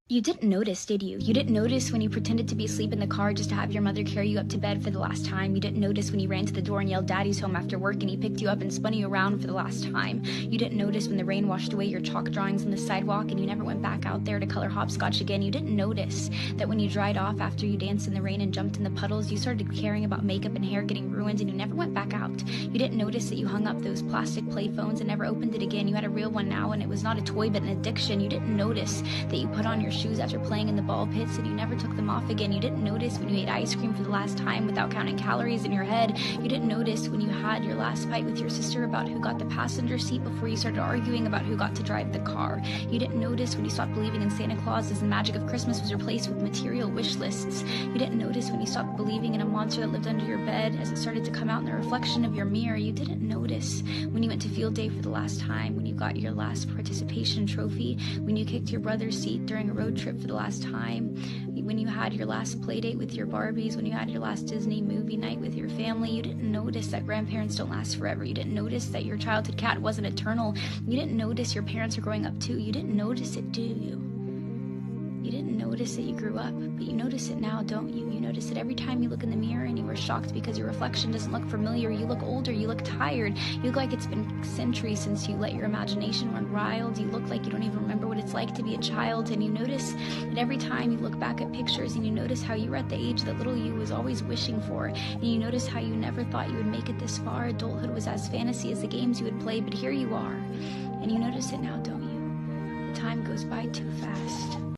You didn't notice, did you? You didn't notice when you pretended to be asleep in the car just to have your mother carry you up to bed for the last time. You didn't notice when you ran to the door and yelled "Daddy's home" after work and he picked you up and spun you around for the last time. You didn't notice when the rain washed away your chalk drawings on the sidewalk and you never went back out there to color hopscotch again. You didn't notice that when you dried off after you danced in the rain and jumped in the puddles, you started caring about makeup and hair getting ruined and you never went back out. You didn't notice that you hung up those plastic play phones and never opened it again. You had a real one now and it was not a toy but an addiction. You didn't notice that you put on your shoes after playing in the ball pits and you never took them off again. You didn't notice when you ate ice cream for the last time without counting calories in your head. You didn't notice when you had your last fight with your sister about who got the passenger seat before you started arguing about who got to drive the car. You didn't notice when you stopped believing in Santa Claus as the magic of Christmas was replaced with material wish lists. You didn't notice when you stopped believing in a monster that lived under your bed as it started to come out in the reflection of your mirror. You didn't notice when you went to field day for the last time, when you got your last participation trophy, when you kicked your brother's seat during a road trip for the last time, when you had your last play date with your Barbies, when you had your last Disney movie night with your family. You didn't notice that grandparents don't last forever. You didn't notice that your childhood cat wasn't eternal. You didn't notice your parents are growing up too. You didn't notice it, do you? You didn't notice that you grew up, but you notice it now, don't you? You notice it every time you look in the mirror and you were shocked because your reflection doesn't look familiar. You look older, you look tired, you look like it's been centuries since you let your imagination run wild. You look like you don't even remember what it's like to be a child, and you notice that every time you look back at pictures and you notice how you were at the age that little you was always wishing for, and you notice how you never thought you would make it this far. Adulthood was as fantasy as the games you would play, but here you are, and you notice it now, don't you? The time goes by too fast.